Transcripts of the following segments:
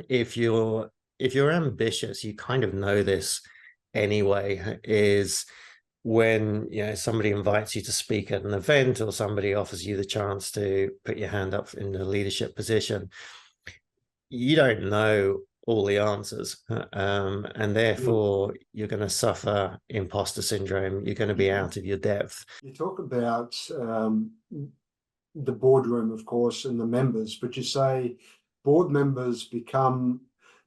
if you're ambitious, you kind of know this anyway, is when somebody invites you to speak at an event or somebody offers you the chance to put your hand up in a leadership position, you don't know all the answers, and You, therefore you're going to suffer imposter syndrome. You're going to be out of your depth. you talk about the boardroom, of course, and the members, but you say board members become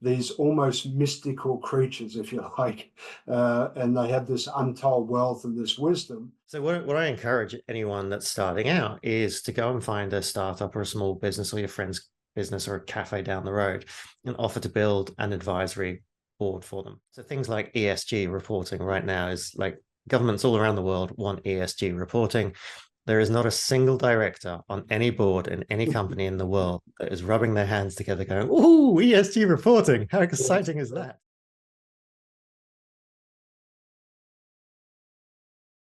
these almost mystical creatures, if you like, and they have this untold wealth and this wisdom. So what I encourage anyone that's starting out is to go and find a startup or a small business or your friend's business or a cafe down the road and offer to build an advisory board for them. So things like ESG reporting right now is like governments all around the world want ESG reporting. There is not a single director on any board in any company in the world that is rubbing their hands together going, "Ooh, ESG reporting. How exciting is that?"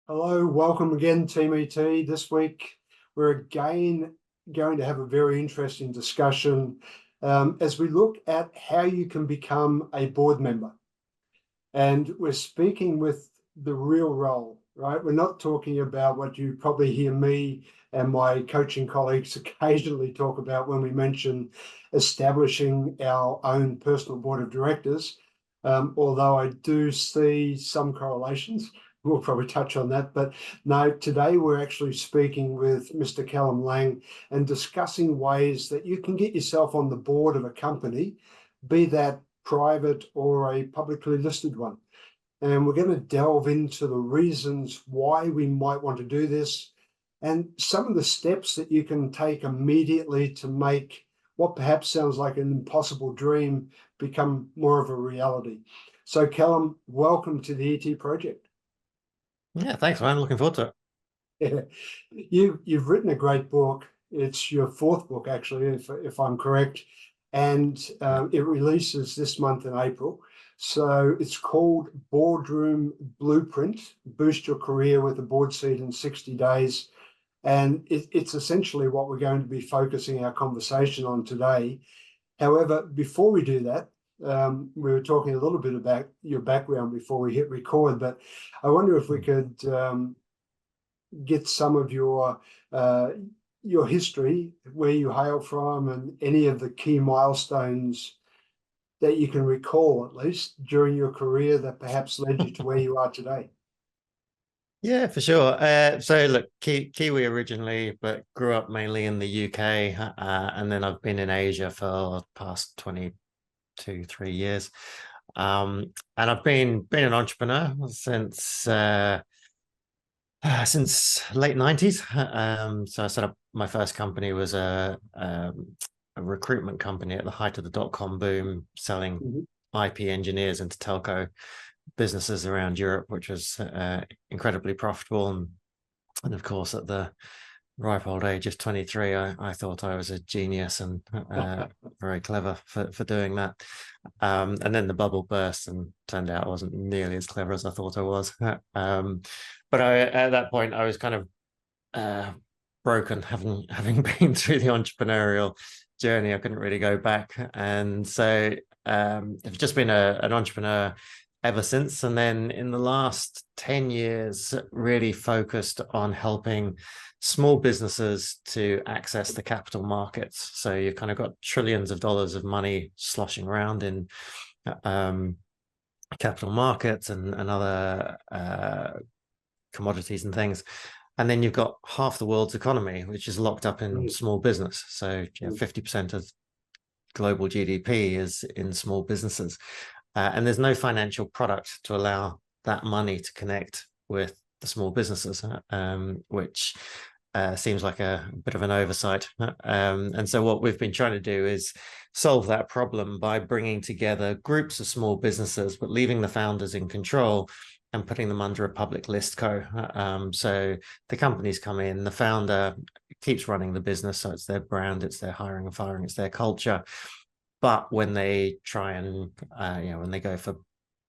Hello, welcome again, Team ET. This week, we're again going to have a very interesting discussion as we look at how you can become a board member. And we're speaking with the real role, right? We're not talking about what you probably hear me and my coaching colleagues occasionally talk about when we mention establishing our own personal board of directors. Although I do see some correlations, we'll probably touch on that. But no, today we're actually speaking with Mr. Callum Laing and discussing ways that you can get yourself on the board of a company, be that private or a publicly listed one. And we're going to delve into the reasons why we might want to do this and some of the steps that you can take immediately to make what perhaps sounds like an impossible dream become more of a reality. So, Callum, welcome to the ET project. Yeah, thanks, man. Looking forward to Yeah. You've written a great book. It's your fourth book, actually, if I'm correct, and it. it releases this month in April. So it's called Boardroom Blueprint: Boost Your Career with a Board Seat in 60 Days. And it's essentially what we're going to be focusing our conversation on today. However, before we do that, we were talking a little bit about your background before we hit record, but I wonder if we could get some of uh, your history, where you hail from, and any of the key milestones that you can recall, at least during your career, that perhaps led you to where you are today. Yeah, for sure. So look, Kiwi originally, but grew up mainly in the UK, and then I've been in Asia for the past 22, 3 years. And I've been an entrepreneur since late 90s. So I set up my first company was a recruitment company at the height of the dot-com boom, selling Mhm. IP engineers into telco businesses around Europe, which was incredibly profitable. And of course, at the ripe old age of 23, I thought I was a genius and very clever for doing that. And then the bubble burst and turned out I wasn't nearly as clever as I thought I was. But at that point, I was kind of uh, broken, having been through the entrepreneurial journey. I couldn't really go back. And so I've just been an entrepreneur ever since. And then in the last 10 years, really focused on helping small businesses to access the capital markets. So you've kind of got trillions of dollars of money sloshing around in um, capital markets and other commodities and things. And then you've got half the world's economy, which is locked up in Mm, small business. So mm, 50% of global GDP is in small businesses. And there's no financial product to allow that money to connect with the small businesses, which seems like a bit of an oversight. And so what we've been trying to do is solve that problem by bringing together groups of small businesses, but leaving the founders in control and putting them under a public list co. So the companies come in, the founder keeps running the business. So it's their brand, it's their hiring and firing, it's their culture. But when they try and, when they go for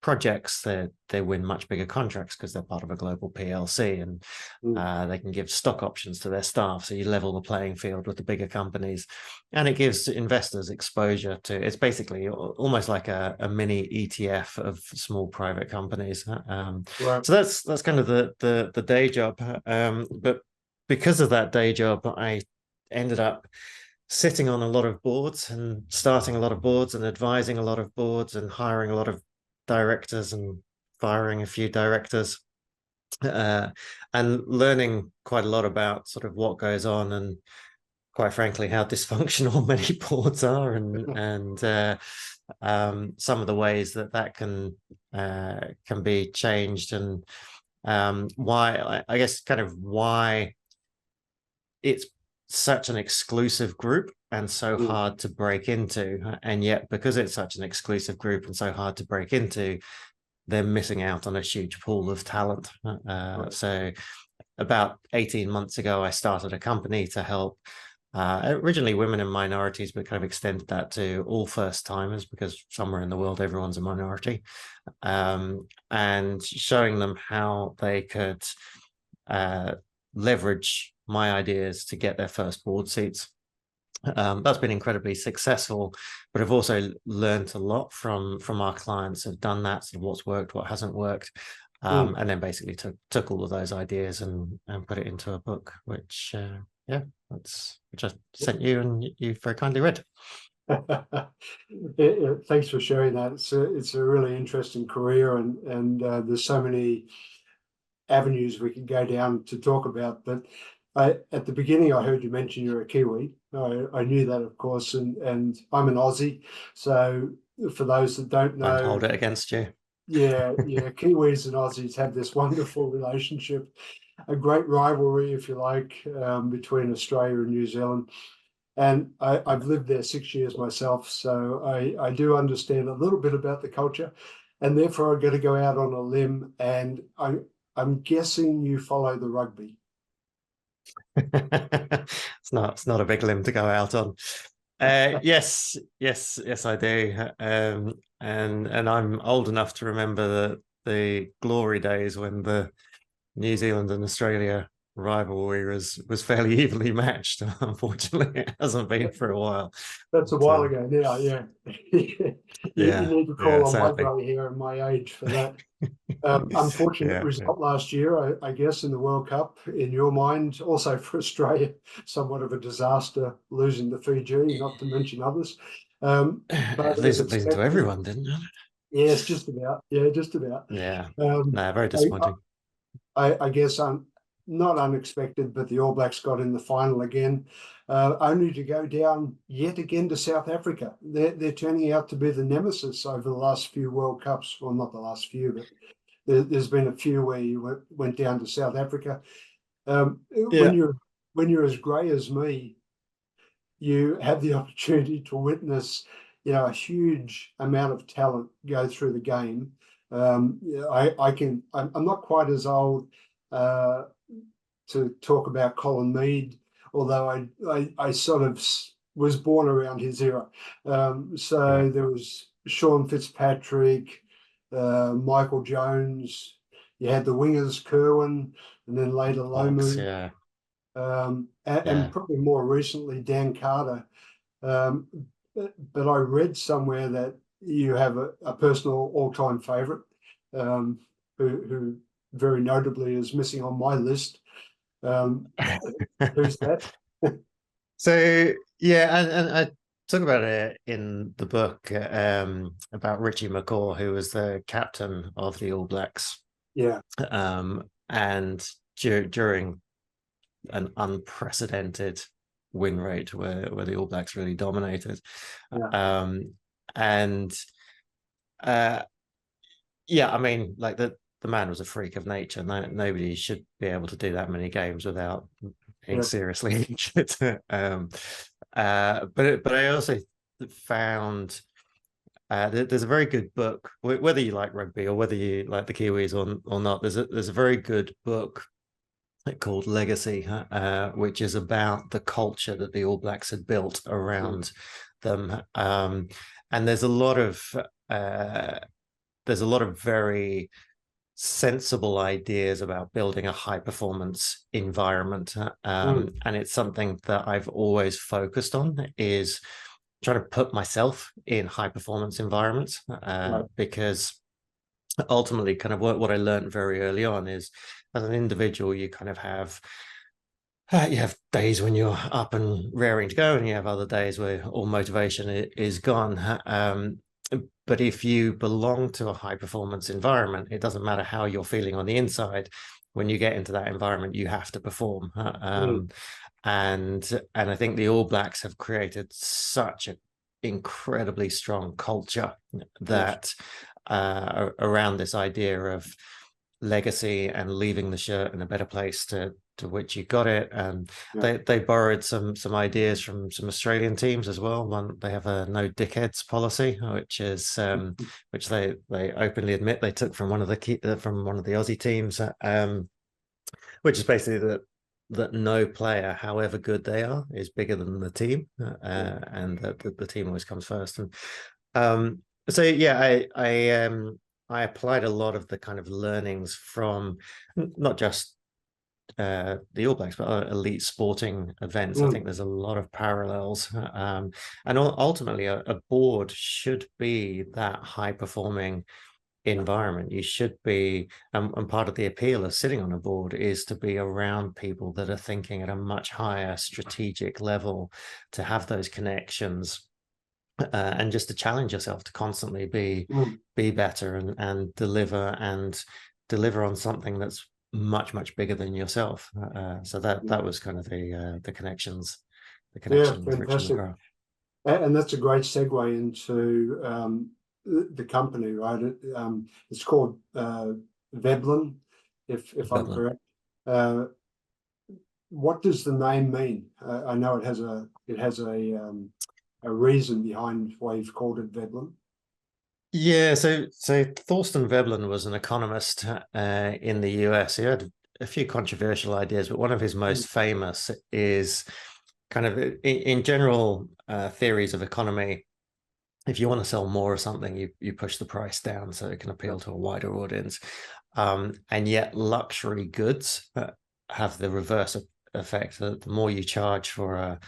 projects, they win much bigger contracts because they're part of a global PLC, and they can give stock options to their staff. So you level the playing field with the bigger companies, and it gives investors exposure to. It's basically almost like a mini ETF of small private companies. Right. So that's kind of the day job. But because of that day job, I ended up sitting on a lot of boards and starting a lot of boards and advising a lot of boards and hiring a lot of directors and firing a few directors, and learning quite a lot about sort of what goes on, and quite frankly how dysfunctional many boards are, and some of the ways that can be changed, and why, I guess, kind of why it's such an exclusive group and so hard to break into. And yet, because it's such an exclusive group and so hard to break into, they're missing out on a huge pool of talent. So about 18 months ago, I started a company to help originally women and minorities, but kind of extended that to all first timers, because somewhere in the world, everyone's a minority, and showing them how they could leverage my ideas to get their first board seats. That's been incredibly successful, but I've also learned a lot from our clients who've done that, sort of what's worked, what hasn't worked, and then basically took all of those ideas and put it into a book, which which I sent you, and you very kindly read. Thanks for sharing that. It's a really interesting career, and there's so many avenues we could go down to talk about. But at the beginning, I heard you mention you're a Kiwi. I knew that, of course, and I'm an Aussie. So for those that don't know, I'd hold it against you. Yeah, Kiwis and Aussies have this wonderful relationship, a great rivalry, if you like, between Australia and New Zealand. And I've lived there 6 years myself, so I do understand a little bit about the culture, and therefore I'm going to go out on a limb, and I'm guessing you follow the rugby. It's not a big limb to go out on. Yes, I do. And I'm old enough to remember the glory days when the New Zealand and Australia rivalry was fairly evenly matched. Unfortunately, it hasn't been for a while. That's a while ago now, yeah. You need to call on my sadly. grey hair and my age for that. Unfortunate result last year, I guess, in the World Cup, in your mind, also for Australia, somewhat of a disaster, losing to Fiji, not to mention others. But losing to everyone, didn't it? Yes, just about. Yeah, just about. Yeah, very disappointing. I guess not unexpected, but the All Blacks got in the final again, only to go down yet again to South Africa. They're turning out to be the nemesis over the last few World Cups. Well, not the last few, but there's been a few where you went down to South Africa. When you're as grey as me, you have the opportunity to witness, a huge amount of talent go through the game. I'm not quite as old to talk about Colin Mead, although I sort of was born around his era. So there was Sean Fitzpatrick, Michael Jones. You had the wingers Kerwin, and then later Lomu. And probably more recently Dan Carter. But I read somewhere that you have a personal all-time favourite, who very notably is missing on my list. Who's that? So and I talk about it in the book, about Richie McCaw, who was the captain of the All Blacks. Yeah. And during an unprecedented win rate where the All Blacks really dominated. I mean, like the man was a freak of nature. Nobody should be able to do that many games without being seriously injured. But I also found there's a very good book, whether you like rugby or whether you like the Kiwis or not. There's a very good book called Legacy, which is about the culture that the All Blacks had built around them. And there's a lot of there's a lot of very sensible ideas about building a high performance environment, and it's something that I've always focused on, is trying to put myself in high performance environments, right. because ultimately kind of what I learned very early on is, as an individual, you kind of have you have days when you're up and raring to go, and you have other days where all motivation is gone. But if you belong to a high performance environment, it doesn't matter how you're feeling on the inside. When you get into that environment, you have to perform. And I think the All Blacks have created such an incredibly strong culture that around this idea of legacy and leaving the shirt in a better place to which you got it. And they borrowed some ideas from some Australian teams as well. One, they have a no dickheads policy, which is which they openly admit they took from one of the Aussie teams, which is basically that no player, however good they are, is bigger than the team, and the team always comes first. And so yeah, I applied a lot of the kind of learnings from not just the All Blacks, but elite sporting events. I think there's a lot of parallels, and ultimately a board should be that high performing environment. You should be, and part of the appeal of sitting on a board is to be around people that are thinking at a much higher strategic level, to have those connections, and just to challenge yourself to constantly be better and deliver on something that's much bigger than yourself. So that was kind of the connections Yeah, with Richard fantastic. McGrath. And that's a great segue into the company, right? It's called Veblen, if I'm Dublin. correct. What does the name mean? I know it has a reason behind why you've called it Veblen. Yeah, so Thorsten Veblen was an economist in the US. He had a few controversial ideas, but one of his most famous is kind of in general theories of economy. If you want to sell more of something, you push the price down so it can appeal to a wider audience. And yet luxury goods have the reverse effect. The more you charge for a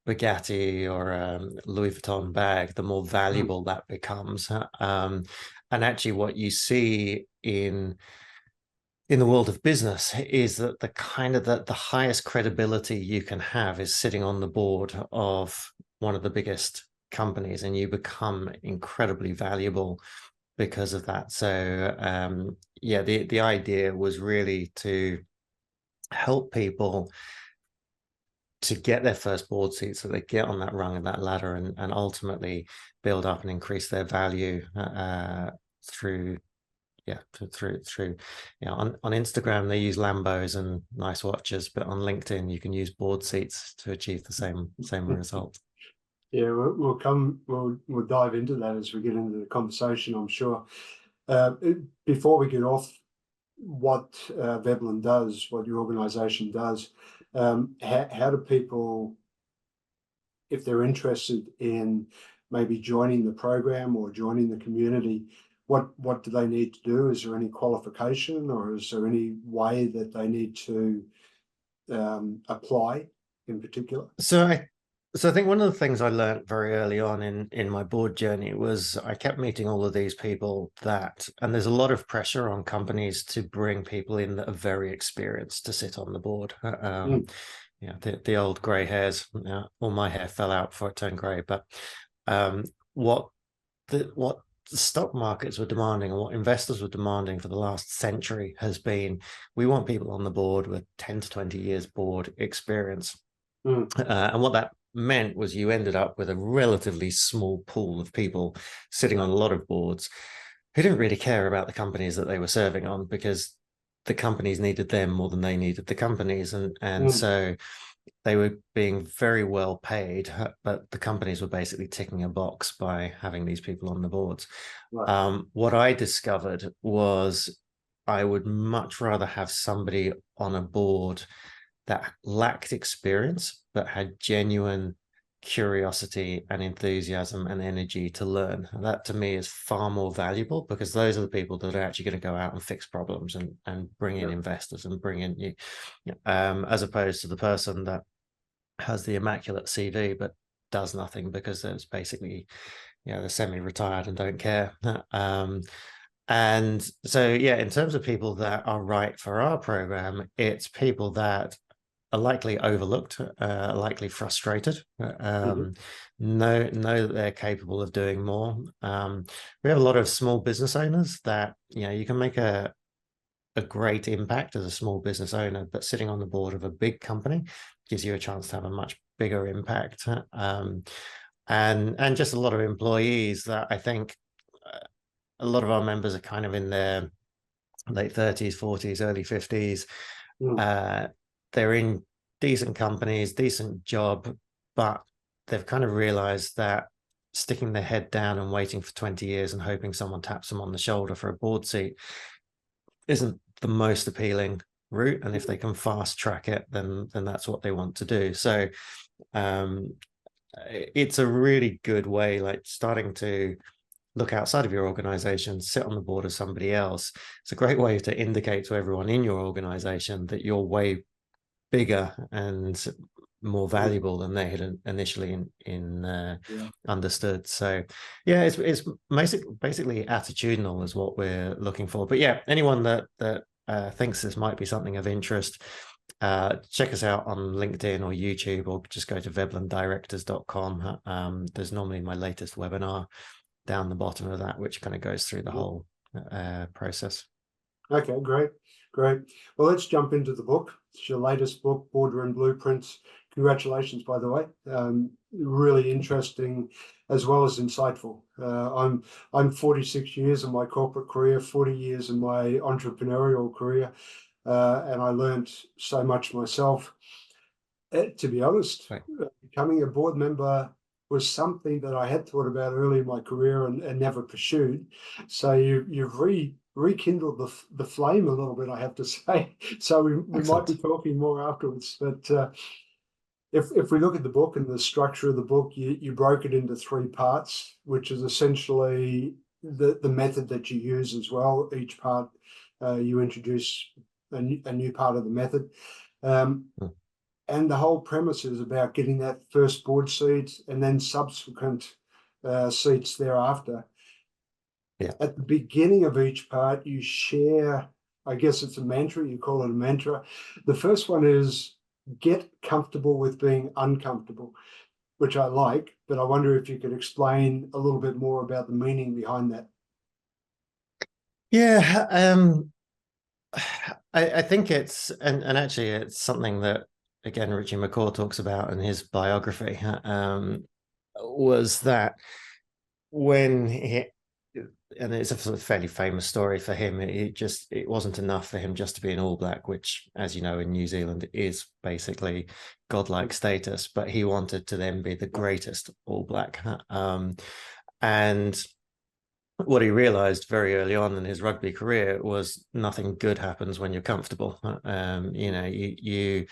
Bugatti or a Louis Vuitton bag, the more valuable that becomes. And actually what you see in the world of business is that the highest credibility you can have is sitting on the board of one of the biggest companies, and you become incredibly valuable because of that. So yeah, the idea was really to help people to get their first board seat, so they get on that rung of that ladder and ultimately build up and increase their value through on Instagram they use Lambos and nice watches, but on LinkedIn you can use board seats to achieve the same result. Yeah, we'll dive into that as we get into the conversation, I'm sure. Before we get off what Veblen does, what your organization does, how do people, if they're interested in maybe joining the program or joining the community, what do they need to do? Is there any qualification, or is there any way that they need to apply in particular? So I think one of the things I learned very early on in my board journey was I kept meeting all of these people and there's a lot of pressure on companies to bring people in that are very experienced to sit on the board. The old grey hairs. All my hair fell out before it turned grey. But what the stock markets were demanding and what investors were demanding for the last century has been, we want people on the board with 10 to 20 years board experience. And what that meant was you ended up with a relatively small pool of people sitting on a lot of boards who didn't really care about the companies that they were serving on, because the companies needed them more than they needed the companies. And so they were being very well paid, but the companies were basically ticking a box by having these people on the boards. Right. What I discovered was I would much rather have somebody on a board that lacked experience but had genuine curiosity and enthusiasm and energy to learn. And that to me is far more valuable, because those are the people that are actually going to go out and fix problems and bring in investors and bring in you, as opposed to the person that has the immaculate CV but does nothing because it's basically, they're semi-retired and don't care. And so, yeah, in terms of people that are right for our program, it's people that are likely overlooked, likely frustrated, know that they're capable of doing more. We have a lot of small business owners that, you can make a great impact as a small business owner, but sitting on the board of a big company gives you a chance to have a much bigger impact. And just a lot of employees that I think a lot of our members are kind of in their late 30s, 40s, early 50s. They're in decent companies, decent job, but they've kind of realized that sticking their head down and waiting for 20 years and hoping someone taps them on the shoulder for a board seat isn't the most appealing route. And if they can fast track it, then that's what they want to do. So it's a really good way, like starting to look outside of your organization, sit on the board of somebody else. It's a great way to indicate to everyone in your organization that you're way bigger and more valuable than they had initially understood. So yeah, it's basically attitudinal is what we're looking for. But yeah, anyone that thinks this might be something of interest, check us out on LinkedIn or YouTube, or just go to veblendirectors.com. There's normally my latest webinar down the bottom of that, which kind of goes through the whole process. Okay, great. Well, let's jump into the book. It's your latest book, Boardroom Blueprint. Congratulations, by the way. Really interesting as well as insightful. I'm 46 years in my corporate career, 40 years in my entrepreneurial career, and I learned so much myself. To be honest, becoming a board member was something that I had thought about early in my career and never pursued. So you've rekindled the flame a little bit, I have to say. So we might be talking more afterwards. But if we look at the book and the structure of the book, you broke it into 3 parts, which is essentially the method that you use as well. Each part you introduce a new part of the method. And the whole premise is about getting that first board seat and then subsequent seats thereafter. Yeah. At the beginning of each part, you share, I guess it's a mantra, you call it a mantra. The first one is get comfortable with being uncomfortable, which I like, but I wonder if you could explain a little bit more about the meaning behind that. Yeah, I think it's, and actually it's something that, again, Richie McCaw talks about in his biography, was that when he, and it's a fairly famous story for him, it wasn't enough for him just to be an All Black, which, as you know, in New Zealand is basically godlike status, but he wanted to then be the greatest All Black. And what he realized very early on in his rugby career was nothing good happens when you're comfortable. You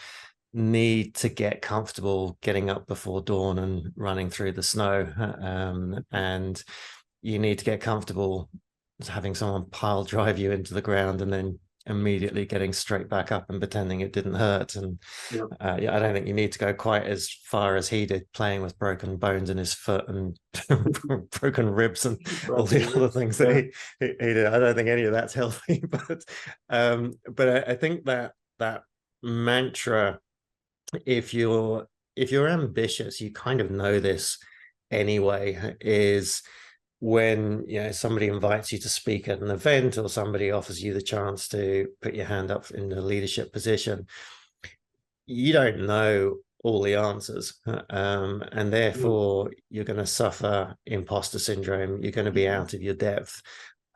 need to get comfortable getting up before dawn and running through the snow, and you need to get comfortable having someone pile drive you into the ground and then immediately getting straight back up and pretending it didn't hurt. And I don't think you need to go quite as far as he did, playing with broken bones in his foot and broken ribs and all the other things that he did. I don't think any of that's healthy, but I think that mantra, if you're ambitious, you kind of know this anyway, is when somebody invites you to speak at an event, or somebody offers you the chance to put your hand up in a leadership position, you don't know all the answers, and therefore you're going to suffer imposter syndrome. You're going to be out of your depth,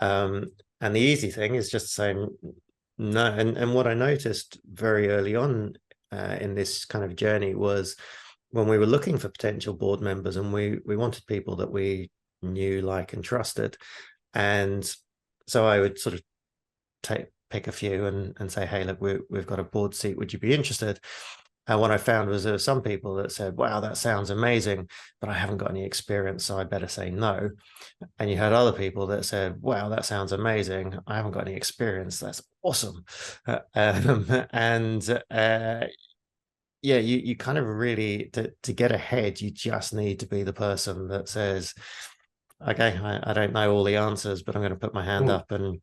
and the easy thing is just saying no. And what I noticed very early on in this kind of journey was when we were looking for potential board members, and we wanted people that we knew, like, and trusted. And so I would sort of pick a few and say, hey, look, we've got a board seat, would you be interested? And what I found was there were some people that said, wow, that sounds amazing, but I haven't got any experience, so I better say no. And you had other people that said, wow, that sounds amazing, I haven't got any experience, that's awesome. And yeah, you kind of really, to get ahead, you just need to be the person that says, okay, I don't know all the answers, but I'm going to put my hand up, and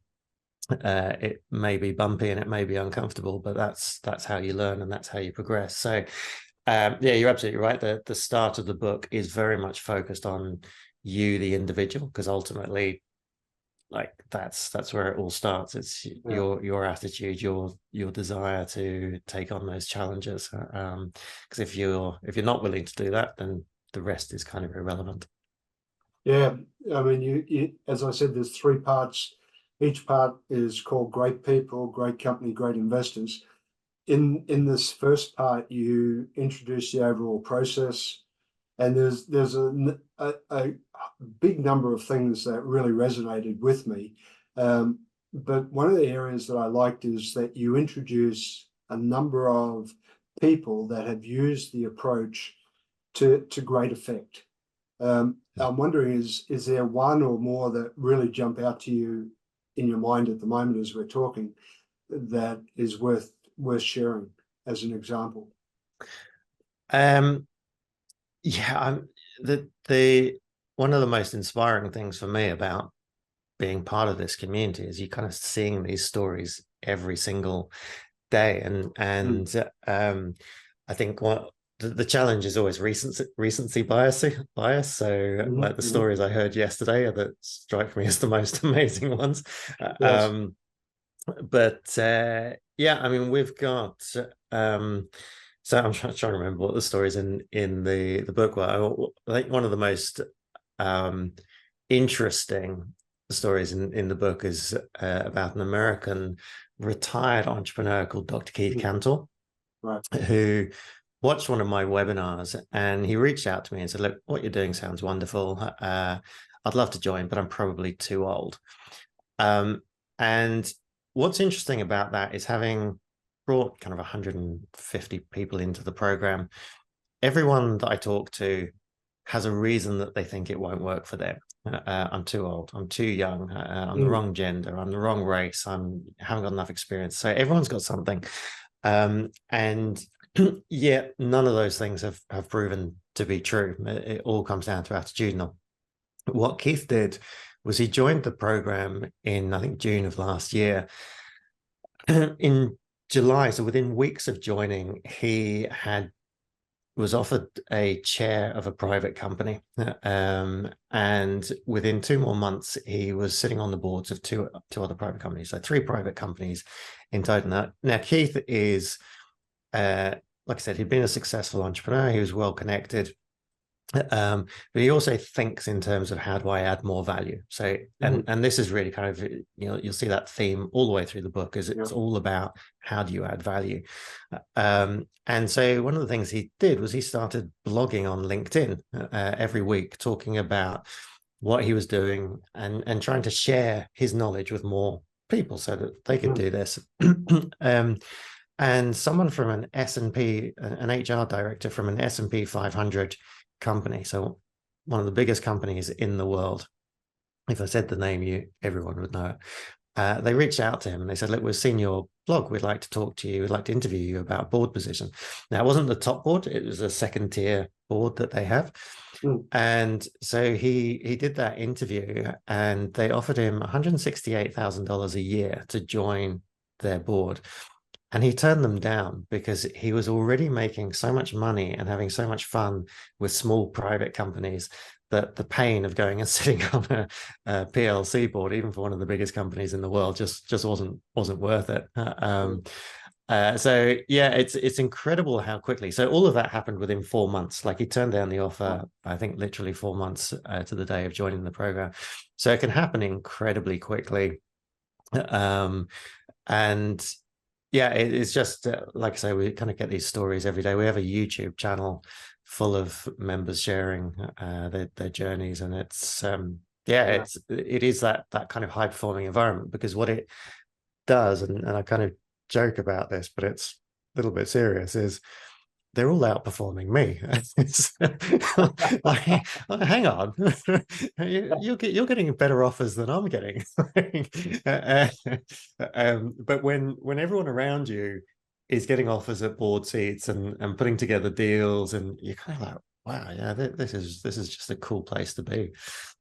it may be bumpy and it may be uncomfortable, but that's how you learn and that's how you progress. So yeah, you're absolutely right. The start of the book is very much focused on you, the individual, because ultimately, like that's where it all starts. It's your attitude, your desire to take on those challenges. Because if you're not willing to do that, then the rest is kind of irrelevant. Yeah, I mean, you as I said, there's three parts. Each part is called Great People, Great Company, Great Investors. In this first part, you introduce the overall process, and there's a big number of things that really resonated with me. But one of the areas that I liked is that you introduce a number of people that have used the approach to great effect. I'm wondering, is there one or more that really jump out to you in your mind at the moment as we're talking that is worth sharing as an example? Um, yeah, the one of the most inspiring things for me about being part of this community is you kind of seeing these stories every single day, and I think what the challenge is always recency bias. So like the stories I heard yesterday are that strike me as the most amazing ones. Yes. But yeah, I mean, we've got so I'm trying to remember what the stories in the book were. I think one of the most um interesting stories in the book is about an American retired entrepreneur called Dr. Keith Cantor, Right. who watched one of my webinars, and he reached out to me and said, look, what you're doing sounds wonderful. I'd love to join, but I'm probably too old. And what's interesting about that is, having brought kind of 150 people into the program, everyone that I talk to has a reason that they think it won't work for them. I'm too old, I'm too young, I'm the wrong gender, I'm the wrong race, haven't got enough experience. So everyone's got something. And yeah, none of those things have proven to be true. It all comes down to attitudinal. What Keith did was he joined the program in, I think, June of last year. In July, so within weeks of joining, he was offered a chair of a private company. And within 2 more months, he was sitting on the boards of two other private companies, so three private companies in total. Now Keith is, like I said, he'd been a successful entrepreneur. He was well connected. But he also thinks in terms of, how do I add more value? So, and this is really kind of, you'll see that theme all the way through the book, is it's all about how do you add value. And so one of the things he did was he started blogging on LinkedIn every week, talking about what he was doing, and trying to share his knowledge with more people so that they could do this. And someone from an S&P, an HR director from an S&P 500 company, so one of the biggest companies in the world, if I said the name, everyone would know it. They reached out to him and they said, look, we've seen your blog, we'd like to talk to you, we'd like to interview you about board position. Now, it wasn't the top board, it was a second tier board that they have. And so he did that interview, and they offered him $168,000 a year to join their board. And he turned them down because he was already making so much money and having so much fun with small private companies that the pain of going and sitting on a PLC board, even for one of the biggest companies in the world, just wasn't worth it. So yeah, it's incredible how quickly. So all of that happened within 4 months. Like, he turned down the offer, I think literally 4 months to the day of joining the program. So it can happen incredibly quickly. And yeah, it's just like I say, we kind of get these stories every day. We have a YouTube channel full of members sharing their journeys, and it's it is that kind of high performing environment, because what it does, and I kind of joke about this, but it's a little bit serious, is they're all outperforming me. Like, hang on, you're getting better offers than I'm getting. But when everyone around you is getting offers at board seats and putting together deals, and you're kind of like, wow, yeah, this is just a cool place to be.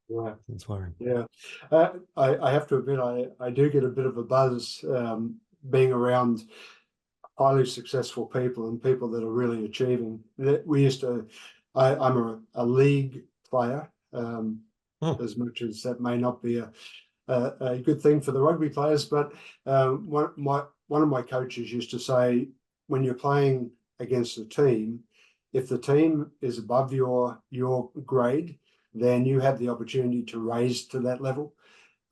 Yeah, It's worrying. yeah. I have to admit, I do get a bit of a buzz being around highly successful people and people that are really achieving. We used to, I'm a league player, Oh, as much as that may not be a good thing for the rugby players, but one of my coaches used to say, when you're playing against a team, if the team is above your grade, then you have the opportunity to raise to that level.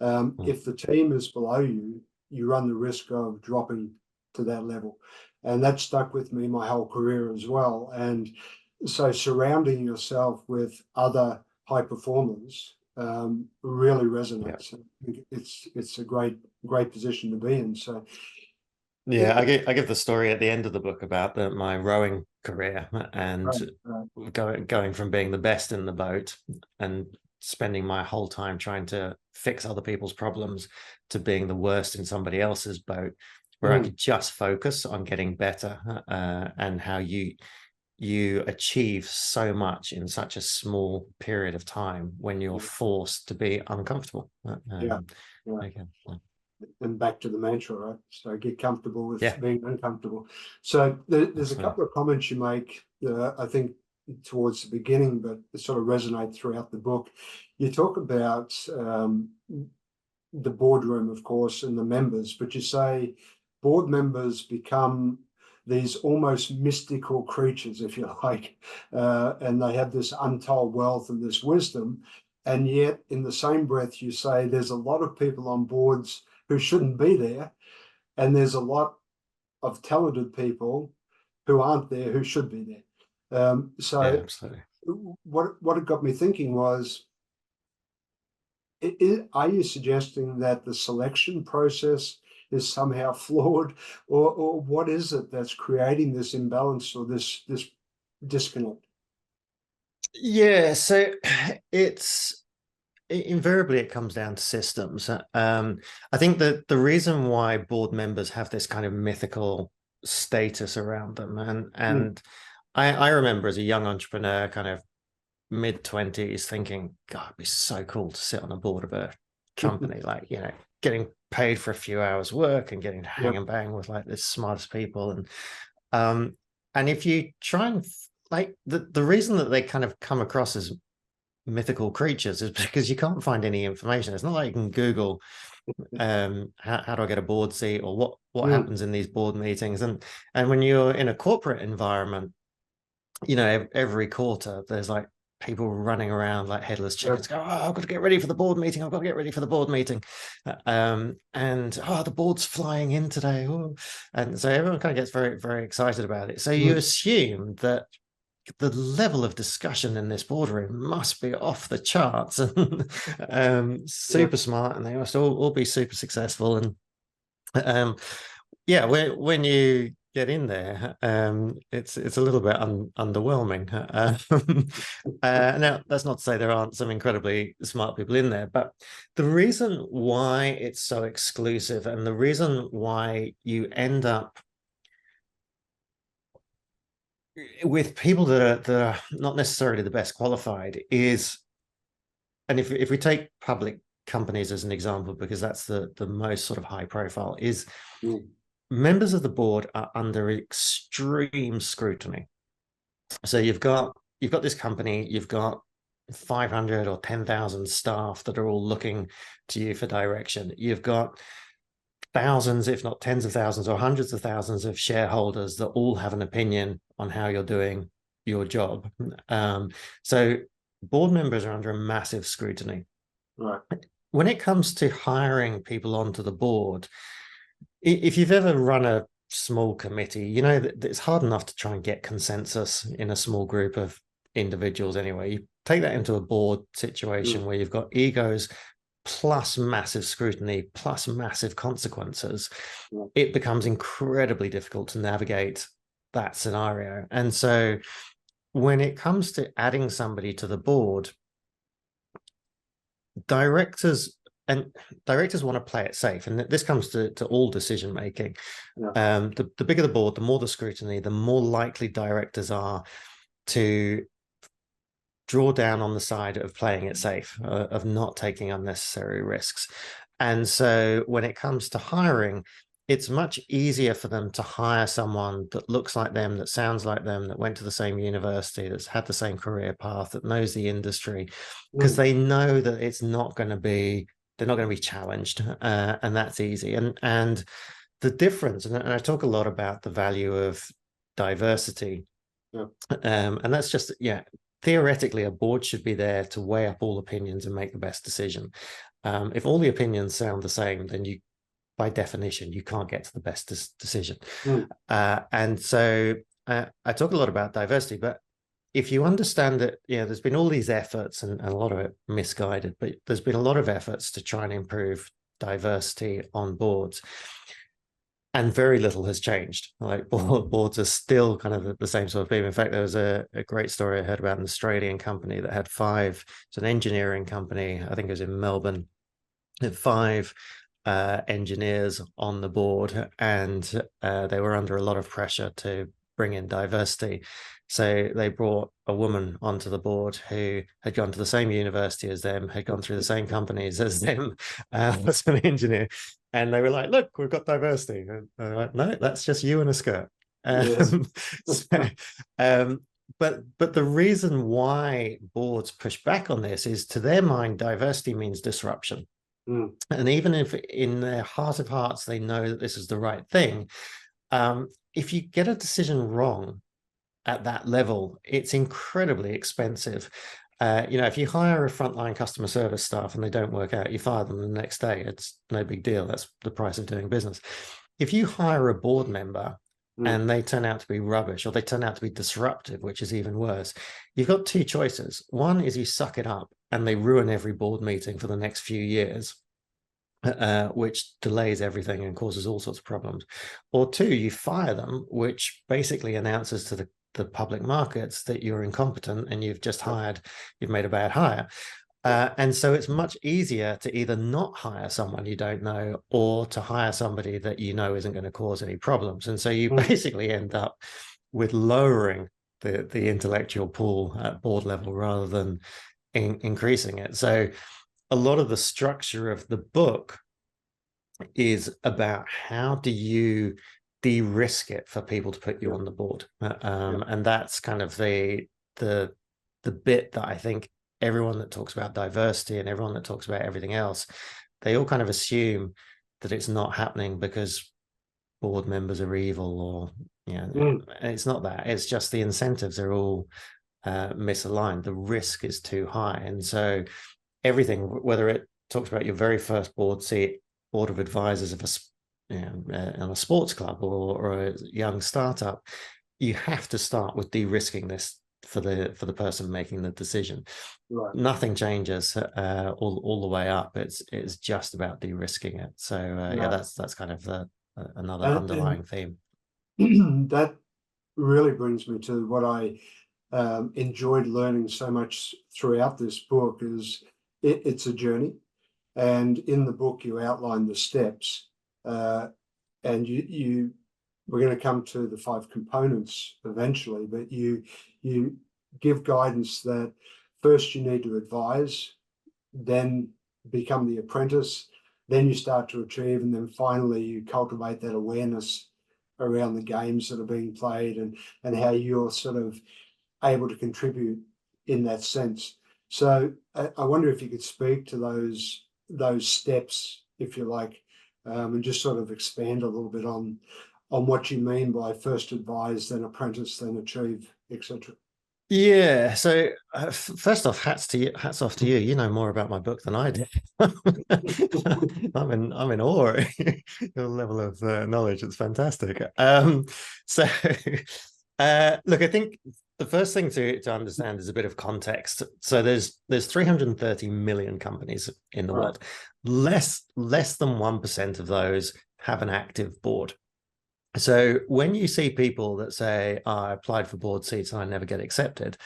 oh, If the team is below you, you run the risk of dropping to that level. And that stuck with me my whole career as well. And so surrounding yourself with other high performers really yeah. resonates. It's a great position to be in. So Yeah, it, I give the story at the end of the book about my rowing career, and right, right. going from being the best in the boat and spending my whole time trying to fix other people's problems to being the worst in somebody else's boat, where I Mm, could just focus on getting better, and how you achieve so much in such a small period of time when you're forced to be uncomfortable. yeah, yeah. Okay. And back to the mantra, right? So get comfortable with Yeah, being uncomfortable. So there's a absolutely. couple of comments you make, I think, towards the beginning, but it sort of resonate throughout the book. You talk about the boardroom, of course, and the members, but you say board members become these almost mystical creatures, if you like, and they have this untold wealth and this wisdom. And yet, in the same breath, you say there's a lot of people on boards who shouldn't be there, and there's a lot of talented people who aren't there who should be there. Yeah, So, absolutely. what it got me thinking was, are you suggesting that the selection process is somehow flawed, or what is it that's creating this imbalance or this disconnect? Yeah, so it's invariably it comes down to systems. I think that the reason why board members have this kind of mythical status around them, Mm, and I remember as a young entrepreneur, kind of mid-20s, thinking, God, it'd be so cool to sit on a board of a company, like, getting paid for a few hours work and getting to yeah, hang and bang with like the smartest people. Um and if you try and like the reason that they kind of come across as mythical creatures is because you can't find any information. It's not like you can Google how do I get a board seat, or what mm, happens in these board meetings. And when you're in a corporate environment, every quarter there's like people running around like headless yeah, chickens, go, oh, I've got to get ready for the board meeting, I've got to get ready for the board meeting. And oh, the board's flying in today. Ooh. And so everyone kind of gets very, very excited about it. So you mm, assume that the level of discussion in this boardroom must be off the charts and yeah, super smart, and they must all be super successful. And um, yeah, when you get in there, it's a little bit underwhelming. Now, that's not to say there aren't some incredibly smart people in there, but the reason why it's so exclusive, and the reason why you end up with people that are not necessarily the best qualified is, and if we take public companies as an example, because that's the most sort of high profile, is mm, members of the board are under extreme scrutiny. So you've got this company, you've got 500 or 10,000 staff that are all looking to you for direction. You've got thousands, if not tens of thousands or hundreds of thousands of shareholders that all have an opinion on how you're doing your job. So board members are under a massive scrutiny. right, When it comes to hiring people onto the board, if you've ever run a small committee, you know that it's hard enough to try and get consensus in a small group of individuals anyway. You take that into a board mm, situation where you've got egos plus massive scrutiny plus massive consequences. yeah, It becomes incredibly difficult to navigate that scenario. And so when it comes to adding somebody to the board, directors want to play it safe, and this comes to all decision making. The bigger the board, the more the scrutiny, the more likely directors are to draw down on the side of playing it safe, of not taking unnecessary risks. And so when it comes to hiring, it's much easier for them to hire someone that looks like them, that sounds like them, that went to the same university, that's had the same career path, that knows the industry, because they know that it's not going to be, they're not going to be challenged, and that's easy. And the difference, and I talk a lot about the value of diversity, and that's just, theoretically, a board should be there to weigh up all opinions and make the best decision. If all the opinions sound the same, then you, by definition, you can't get to the best decision. And so I talk a lot about diversity, but if you understand that, there's been all these efforts, and a lot of it misguided, but there's been a lot of efforts to try and improve diversity on boards, and very little has changed. Like, boards are still kind of the same sort of people. In fact, there was a great story I heard about an Australian company that had it's an engineering company, I think it was in Melbourne, had 5 engineers on the board, and they were under a lot of pressure to bring in diversity. So they brought a woman onto the who had gone to the same university as them, had gone through the same companies as them, as an engineer. And they were like, look, we've got diversity. And they're like, no, that's just you in a skirt. But the reason why boards push back on this is, to their mind, diversity means disruption. And even if in their heart of hearts they know that this is the right thing, if you get a decision wrong at that level, it's incredibly expensive. If you hire a frontline customer service staff and they don't work out, you fire them the next day. It's no big deal. That's the price of doing business. If you hire a board member and they turn out to be rubbish, or they turn out to be disruptive, which is even worse, you've got 2 choices. One is you suck it up and they ruin every board meeting for the next few years, which delays everything and causes all sorts of problems. Or 2, you fire them, which basically announces to the public markets that you're incompetent and you've made a bad hire. And so it's much easier to either not hire someone you don't know, or to hire somebody that you know isn't going to cause any problems. And so you basically end up with lowering the intellectual pool at board level rather than increasing it. So a lot of the structure of the book is about how do you de-risk it for people to put you on the board. And that's kind of the bit that I think everyone that talks about diversity and everyone that talks about everything else, they all kind of assume that it's not happening because board members are evil, or it's not that. It's just the incentives are all misaligned. The risk is too high. And so everything, whether it talks about your very first board seat, board of advisors of on a sports club or a young startup, you have to start with de-risking this for the person making the decision. Nothing changes all the way up. It's just about de-risking it. So that's kind of another underlying theme. That really brings me to what I enjoyed learning so much throughout this book is it's a journey. And in the book, you outline the steps, and we're going to come to the 5 components eventually, but you give guidance that first you need to advise, then become the apprentice, then you start to achieve, and then finally you cultivate that awareness around the games that are being played and how you're sort of able to contribute in that sense. So I wonder if you could speak to those steps, if you like, and just sort of expand a little bit on what you mean by first advise, then apprentice, then achieve, etc. Yeah. So first off, hats off to you. You know more about my book than I did. I'm in awe at your level of knowledge. It's fantastic. So look, I think the first thing to understand is a bit of context. So there's 330 million companies in the world. Less than 1% of those have an active board. So when you see people that say, oh, I applied for board seats and I never get accepted,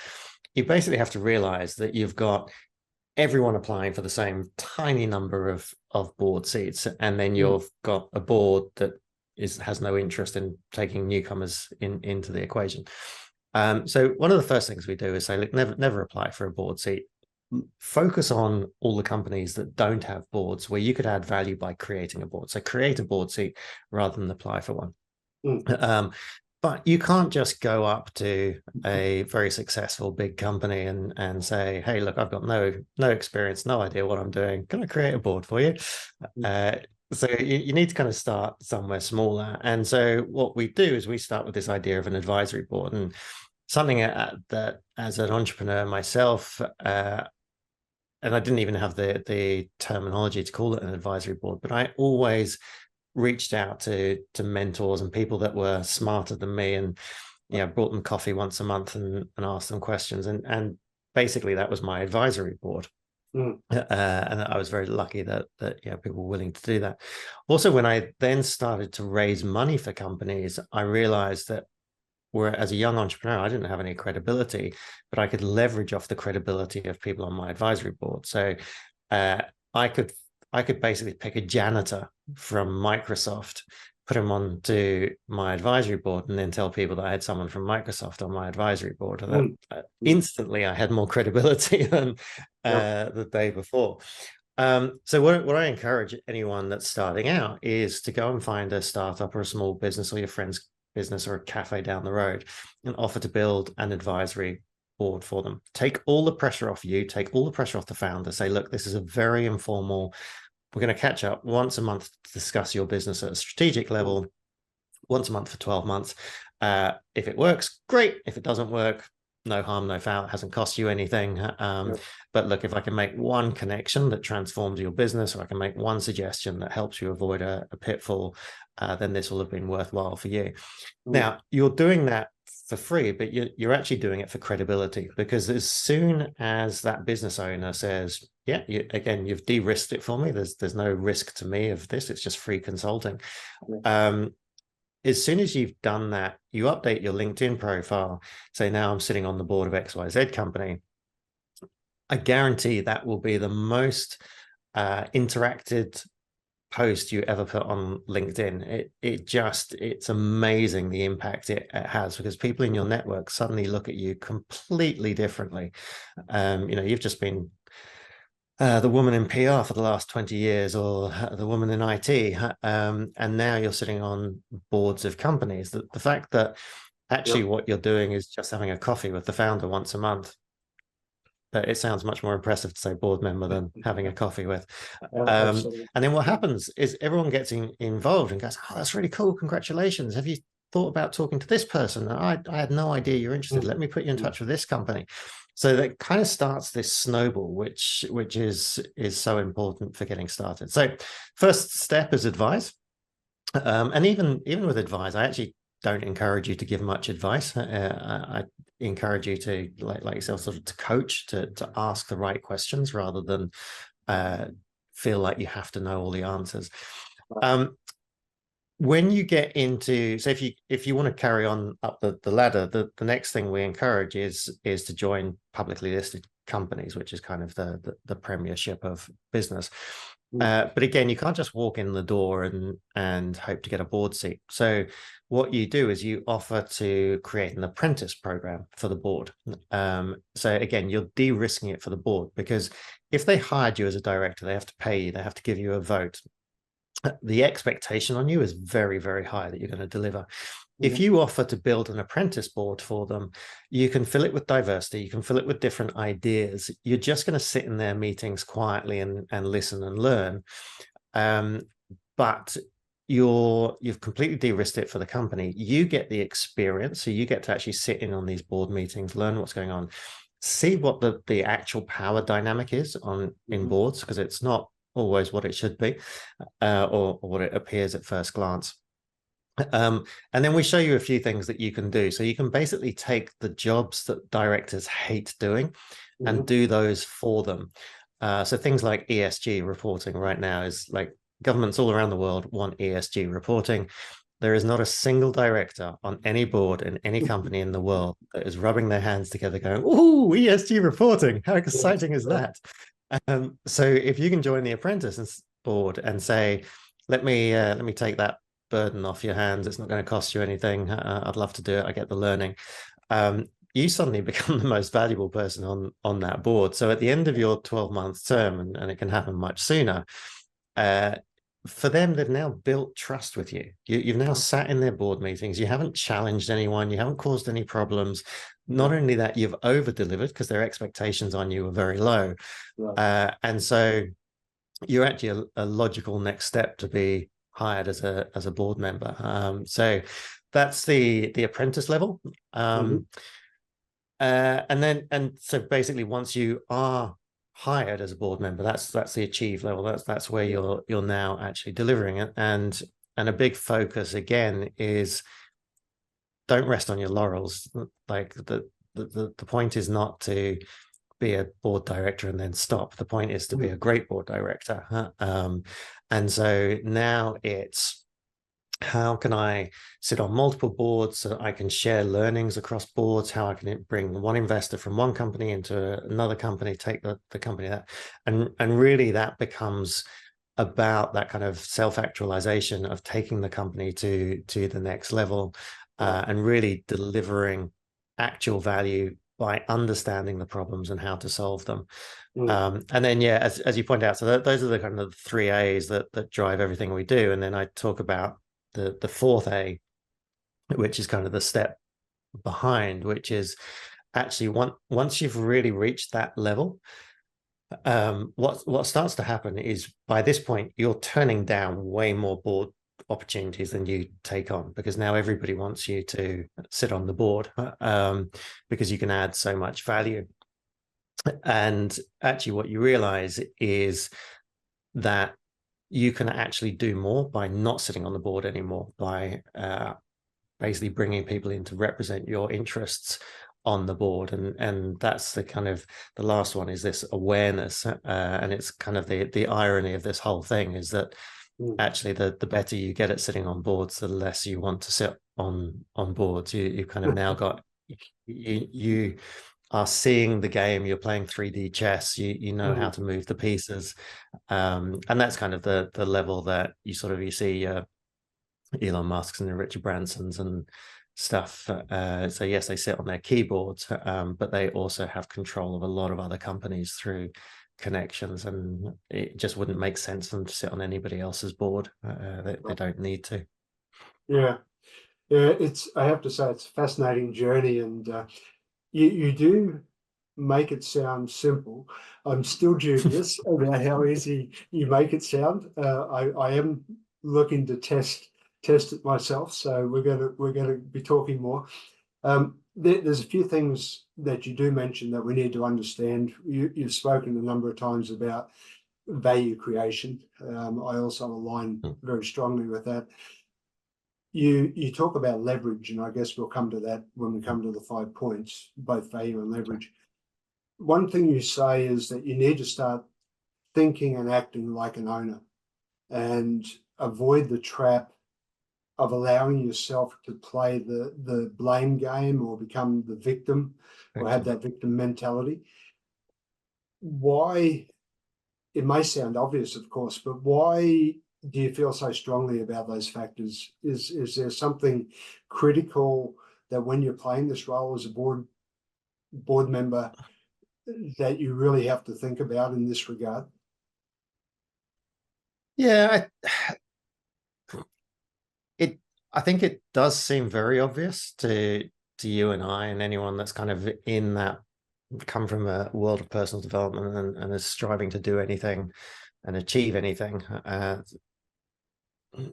you basically have to realize that you've got everyone applying for the same tiny number of board seats, and then you've got a board that has no interest in taking newcomers into the equation. So one of the first things we do is say, look, never apply for a board seat. Focus on all the companies that don't have boards where you could add value by creating a board. So create a board seat rather than apply for one. But you can't just go up to a very successful big company and say, hey, look, I've got no experience, no idea what I'm doing. Can I create a board for you? So you need to kind of start somewhere smaller. And so what we do is we start with this idea of an advisory board, and something that as an entrepreneur myself, and I didn't even have the terminology to call it an advisory board, but I always reached out to mentors and people that were smarter than me, and brought them coffee once a month and asked them questions, and basically that was my advisory board. And I was very lucky that people were willing to do that. Also, when I then started to raise money for companies, I realized that as a young entrepreneur, I didn't have any credibility, but I could leverage off the credibility of people on my advisory board. So I could basically pick a janitor from Microsoft, put him onto my advisory board, and then tell people that I had someone from Microsoft on my advisory board. And instantly I had more credibility than the day before. So what I encourage anyone that's starting out is to go and find a startup or a small business or your friend's business or a cafe down the road and offer to build an advisory board for them. Take all the pressure off you, take all the pressure off the founder. Say, look, this is a very informal, we're going to catch up once a month to discuss your business at a strategic level, once a month for 12 months. If it works, great. If it doesn't work, no harm, no foul. It hasn't cost you anything. But look, if I can make one connection that transforms your business, or I can make one suggestion that helps you avoid a pitfall, then this will have been worthwhile for you. Now, you're doing that for free, but you're actually doing it for credibility, because as soon as that business owner says, yeah, you've de-risked it for me, there's no risk to me of this, it's just free consulting. As soon as you've done that, you update your LinkedIn profile, say, now I'm sitting on the board of XYZ company. I guarantee that will be the most interacted post you ever put on LinkedIn. It's amazing the impact it has, because people in your network suddenly look at you completely differently. You've just been the woman in PR for the last 20 years, or the woman in IT, and now you're sitting on boards of companies. The fact that actually what you're doing is just having a coffee with the founder once a month, but it sounds much more impressive to say board member than having a coffee with. And then what happens is everyone gets involved and goes, oh, that's really cool. Congratulations. Have you thought about talking to this person? I had no idea you're interested. Let me put you in touch with this company. So that kind of starts this snowball, which is so important for getting started. So first step is advice. And even with advice, I actually don't encourage you to give much advice. I encourage you to, like yourself, sort of to coach, to ask the right questions rather than feel like you have to know all the answers. When you get into, so if you want to carry on up the ladder, the next thing we encourage is to join publicly listed companies, which is kind of the premiership of business. But again, you can't just walk in the door and hope to get a board seat. So what you do is you offer to create an apprentice program for the board. So again, you're de-risking it for the board, because if they hired you as a director, they have to pay you, they have to give you a vote. The expectation on you is very, very high that you're going to deliver. If you offer to build an apprentice board for them, you can fill it with diversity, you can fill it with different ideas. You're just going to sit in their meetings quietly and listen and learn. But you've completely de-risked it for the company. You get the experience, so you get to actually sit in on these board meetings, learn what's going on, see what the actual power dynamic is in boards, because it's not always what it should be, or what it appears at first glance. And then we show you a few things that you can do. So you can basically take the jobs that directors hate doing and do those for them. So things like ESG reporting right now is like, governments all around the world want ESG reporting. there is not a single director on any board in any company in the world that is rubbing their hands together going, "Ooh, ESG reporting, how exciting is that?" So if you can join the apprentice board and say, let me take that burden off your hands, it's not going to cost you anything, I'd love to do it, I get the learning, you suddenly become the most valuable person on that board. So at the end of your 12-month term, and it can happen much sooner, for them, they've now built trust with you. You've now sat in their board meetings. You haven't challenged anyone. You haven't caused any problems. Not only that, you've over-delivered because their expectations on you are very low. And so you're actually a logical next step to be hired as a board member. So that's the apprentice level. And so basically, once you are hired as a board member, that's the achieve level. That's where you're now actually delivering it. And a big focus again is don't rest on your laurels. Like the point is not to be a board director and then stop. The point is to be a great board director. And so now it's, how can I sit on multiple boards so that I can share learnings across boards, how I can bring one investor from one company into another company, take the company that, and really that becomes about that kind of self-actualization of taking the company to the next level, and really delivering actual value by understanding the problems and how to solve them. And then, as you point out, so those are the kind of 3 A's that drive everything we do. And then I talk about the fourth A, which is kind of the step behind, which is actually once you've really reached that level, what starts to happen is by this point you're turning down way more board opportunities than you take on, because now everybody wants you to sit on the board, because you can add so much value. And actually what you realize is that you can actually do more by not sitting on the board anymore, by basically bringing people in to represent your interests on the board. And that's the kind of the last one, is this awareness. And it's kind of the irony of this whole thing is that actually the better you get at sitting on boards, the less you want to sit on boards. You kind of now got, you are seeing the game, you're playing 3D chess, you know how to move the pieces. And that's kind of the level that you see Elon Musk's and Richard Branson's and stuff. So yes, they sit on their keyboards, but they also have control of a lot of other companies through connections, and it just wouldn't make sense for them to sit on anybody else's board. They don't need to. Yeah, I have to say, it's a fascinating journey, and you do make it sound simple. I'm still dubious about how easy you make it sound. I am looking to test it myself, so we're gonna be talking more. There's a few things that you do mention that we need to understand. You've spoken a number of times about value creation. I also align very strongly with that. You talk about leverage, and I guess we'll come to that when we come to the 5 points, both value and leverage. One thing you say is that you need to start thinking and acting like an owner, and avoid the trap of allowing yourself to play the blame game or become the victim or have that victim mentality. Why? It may sound obvious, of course, but why do you feel so strongly about those factors? Is there something critical that when you're playing this role as a board member that you really have to think about in this regard? Yeah, I think it does seem very obvious to you and I and anyone that's kind of in that, come from a world of personal development and is striving to do anything and achieve anything.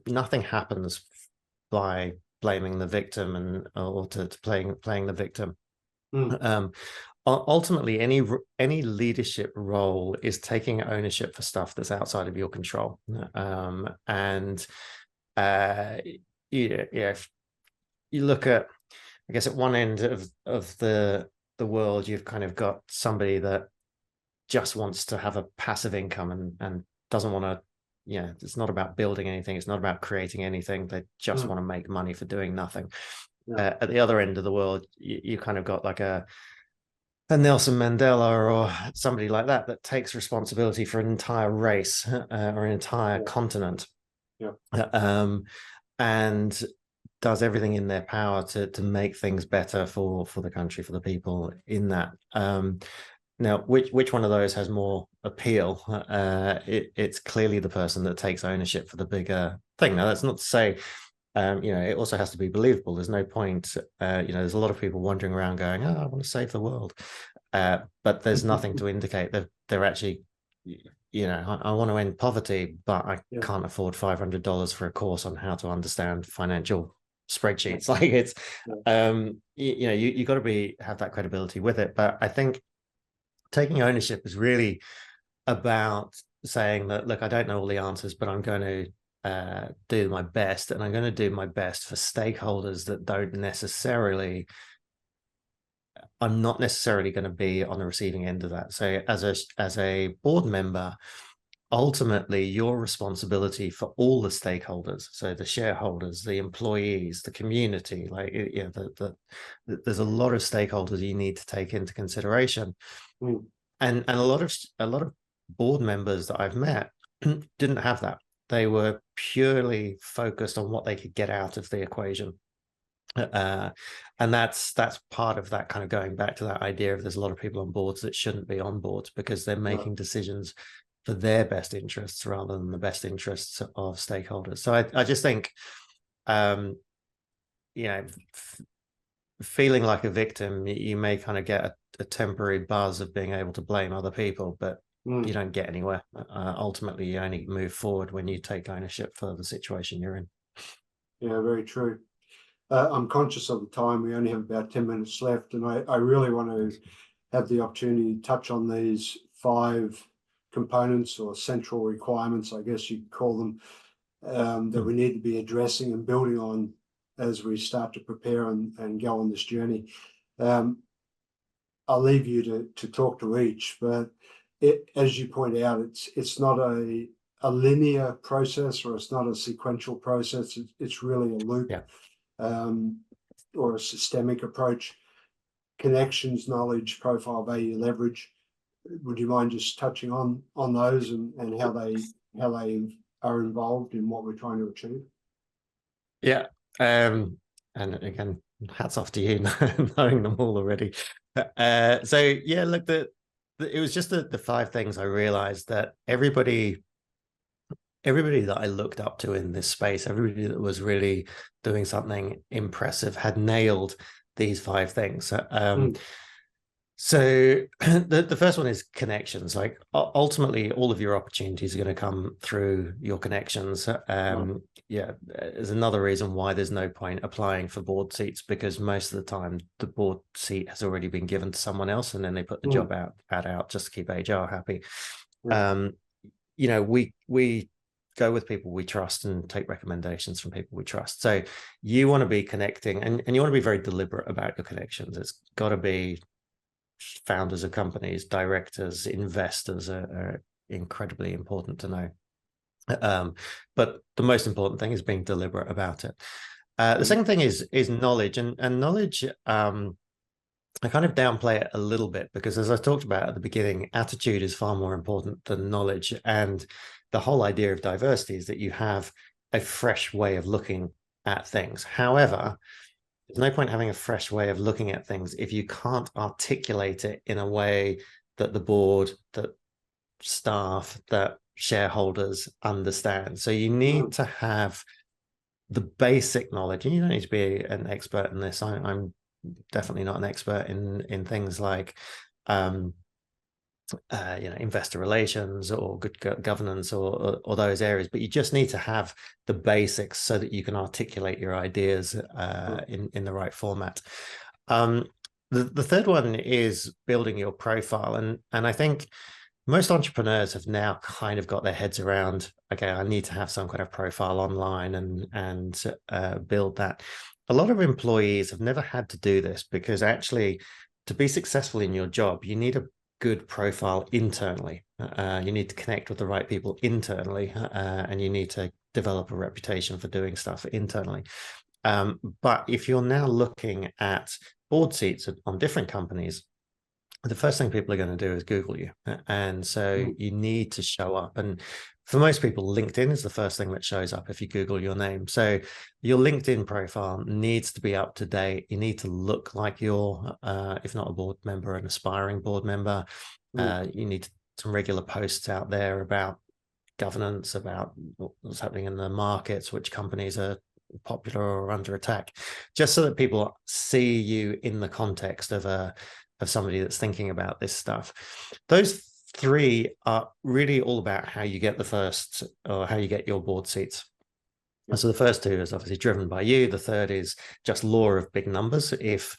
Nothing happens by blaming the victim or to playing the victim. Ultimately, any leadership role is taking ownership for stuff that's outside of your control. And if you look at, I guess, at one end of the world, you've kind of got somebody that just wants to have a passive income and doesn't want to it's not about building anything. It's not about creating anything. They just Mm. want to make money for doing nothing. Yeah. At the other end of the world, you kind of got like a Nelson Mandela or somebody like that takes responsibility for an entire race or an entire Yeah. continent, Yeah. and does everything in their power to make things better for the country, for the people in that. Now, which one of those has more appeal? It's clearly the person that takes ownership for the bigger thing. Now, that's not to say, it also has to be believable. There's no point, there's a lot of people wandering around going, "Oh, I want to save the world," but there's nothing to indicate that they're actually, I want to end poverty, but I Yeah. can't afford $500 for a course on how to understand financial spreadsheets. Like it's, you got to have that credibility with it. But I think taking ownership is really about saying that, look, I don't know all the answers, but I'm going to do my best, and I'm going to do my best for stakeholders that don't necessarily, I'm not necessarily going to be on the receiving end of that. So as a board member, ultimately your responsibility for all the stakeholders, so the shareholders, the employees, the community, like there's a lot of stakeholders you need to take into consideration. Mm. And a lot of board members that I've met didn't have that. They were purely focused on what they could get out of the equation. And that's part of that, kind of going back to that idea of there's a lot of people on boards that shouldn't be on boards because they're making decisions for their best interests rather than the best interests of stakeholders. So I just think, feeling like a victim, you may kind of get a temporary buzz of being able to blame other people, but you don't get anywhere. Ultimately, you only move forward when you take ownership for the situation you're in. Yeah, very true. I'm conscious of the time. We only have about 10 minutes left, and I really want to have the opportunity to touch on these 5 components or central requirements, I guess you could call them, that we need to be addressing and building on as we start to prepare and go on this journey. I'll leave you to talk to each, but as you point out, it's not a linear process, or it's not a sequential process. It's really a loop. Yeah. Or a systemic approach. Connections, knowledge, profile, value, leverage. Would you mind just touching on those and how they are involved in what we're trying to achieve? Yeah. And again, hats off to you knowing them all already. So yeah, look, it was just the 5 things I realized that everybody that I looked up to in this space, everybody that was really doing something impressive had nailed these 5 things. So the first one is connections. Like ultimately, all of your opportunities are going to come through your connections. Yeah, there's another reason why there's no point applying for board seats, because most of the time the board seat has already been given to someone else, and then they put the job out just to keep HR happy. We go with people we trust and take recommendations from people we trust. So you want to be connecting, and you want to be very deliberate about your connections. It's got to be founders of companies, directors, investors are incredibly important to know. But the most important thing is being deliberate about it. The second thing is knowledge, and knowledge. I kind of downplay it a little bit because, as I talked about at the beginning, attitude is far more important than knowledge. And the whole idea of diversity is that you have a fresh way of looking at things. However, there's no point having a fresh way of looking at things if you can't articulate it in a way that the board, that staff, that shareholders understand. So you need to have the basic knowledge, and you don't need to be an expert in this. I'm definitely not an expert in things like investor relations or good governance or those areas, but you just need to have the basics so that you can articulate your ideas in the right format. The third one is building your profile, and I think most entrepreneurs have now kind of got their heads around, okay, I need to have some kind of profile online and build that. A lot of employees have never had to do this because actually, to be successful in your job, you need good profile internally. You need to connect with the right people internally, and you need to develop a reputation for doing stuff internally. But if you're now looking at board seats on different companies, the first thing people are going to do is Google you. And so you need to show up. And for most people, LinkedIn is the first thing that shows up if you Google your name. So your LinkedIn profile needs to be up to date. You need to look like you're, if not a board member, an aspiring board member. You need some regular posts out there about governance, about what's happening in the markets, which companies are popular or under attack, just so that people see you in the context of somebody that's thinking about this stuff. Those three are really all about how you get the first, or how you get your board seats. So the first two is obviously driven by you. The third is just law of big numbers. If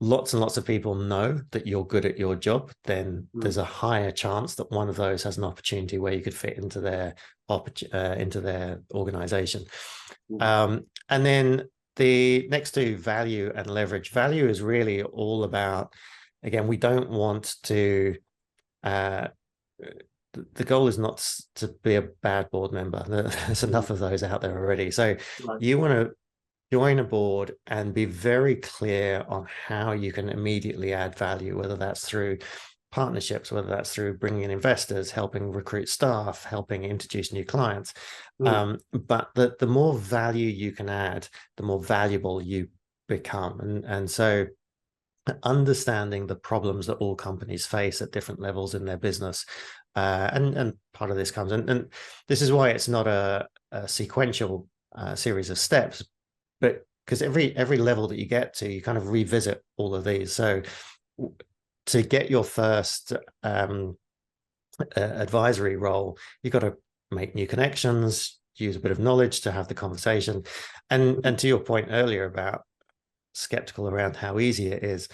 lots and lots of people know that you're good at your job, then there's a higher chance that one of those has an opportunity where you could fit into their organization. And then the next two, value and leverage. Value is really all about, again, we don't want to, the goal is not to be a bad board member. There's enough of those out there already. So you want to join a board and be very clear on how you can immediately add value, whether that's through partnerships, whether that's through bringing in investors, helping recruit staff, helping introduce new clients. But the more value you can add, the more valuable you become. And so understanding the problems that all companies face at different levels in their business. And part of this comes, and this is why it's not a sequential series of steps, but because every level that you get to, you kind of revisit all of these. So to get your first advisory role, you've got to make new connections, use a bit of knowledge to have the conversation. And to your point earlier about skeptical around how easy it is,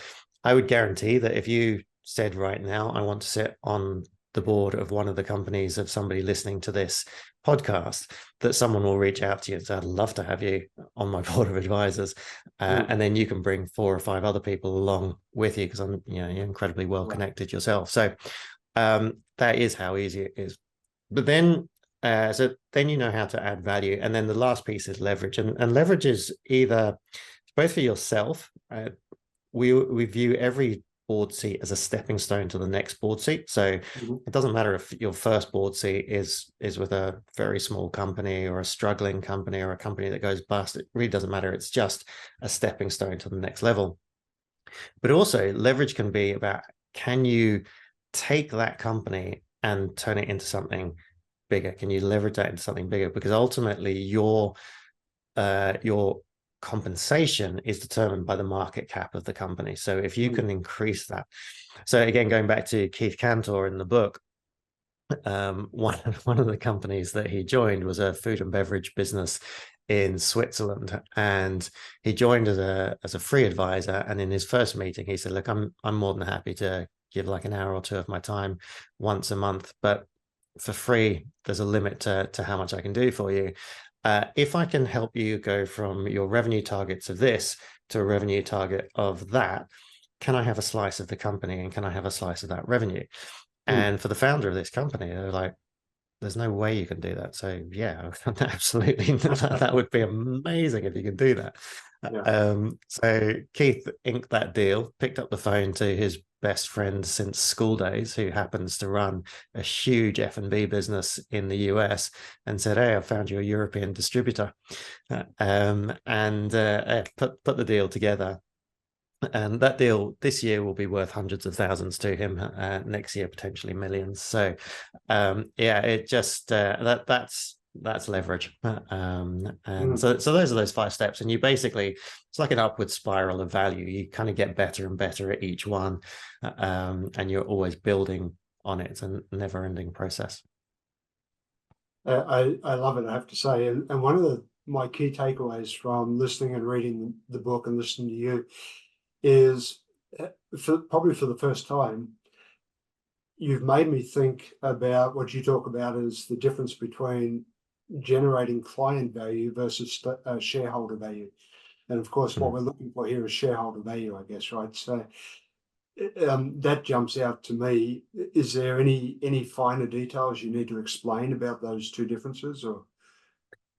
I would guarantee that if you said right now, I want to sit on the board of one of the companies of somebody listening to this podcast, that someone will reach out to you and say, I'd love to have you on my board of advisors. And then you can bring 4 or 5 other people along with you, because you're incredibly well connected yourself. So that is how easy it is. But then so then you know how to add value. And then the last piece is leverage. And leverage is either both for yourself. We view every board seat as a stepping stone to the next board seat. So it doesn't matter if your first board seat is with a very small company or a struggling company or a company that goes bust. It really doesn't matter. It's just a stepping stone to the next level. But also leverage can be about, can you take that company and turn it into something bigger? Can you leverage that into something bigger? Because ultimately your compensation is determined by the market cap of the company. So if you can increase that. So again, going back to Keith Cantor in the book, one of the companies that he joined was a food and beverage business in Switzerland, and he joined as a free advisor. And in his first meeting, he said, look, I'm more than happy to give like an hour or 2 of my time once a month, but for free, there's a limit to how much I can do for you. If I can help you go from your revenue targets of this to a revenue target of that, can I have a slice of the company, and can I have a slice of that revenue? And for the founder of this company, they're like, there's no way you can do that. So yeah, absolutely. That would be amazing if you could do that. So Keith inked that deal, picked up the phone to his best friend since school days, who happens to run a huge F&B business in the US, and said, hey, I found you a European distributor, and put the deal together. And that deal this year will be worth hundreds of thousands to him, next year potentially millions. So it just that's leverage. And so those are those 5 steps, and you basically, it's like an upward spiral of value. You kind of get better and better at each one, and you're always building on it. It's a never-ending process. I love it, I have to say. And one of my key takeaways from listening and reading the book and listening to you is, probably for the first time, you've made me think about what you talk about as the difference between generating client value versus shareholder value. And of course, what we're looking for here is shareholder value, I guess, right? So that jumps out to me. Is there any finer details you need to explain about those two differences, or?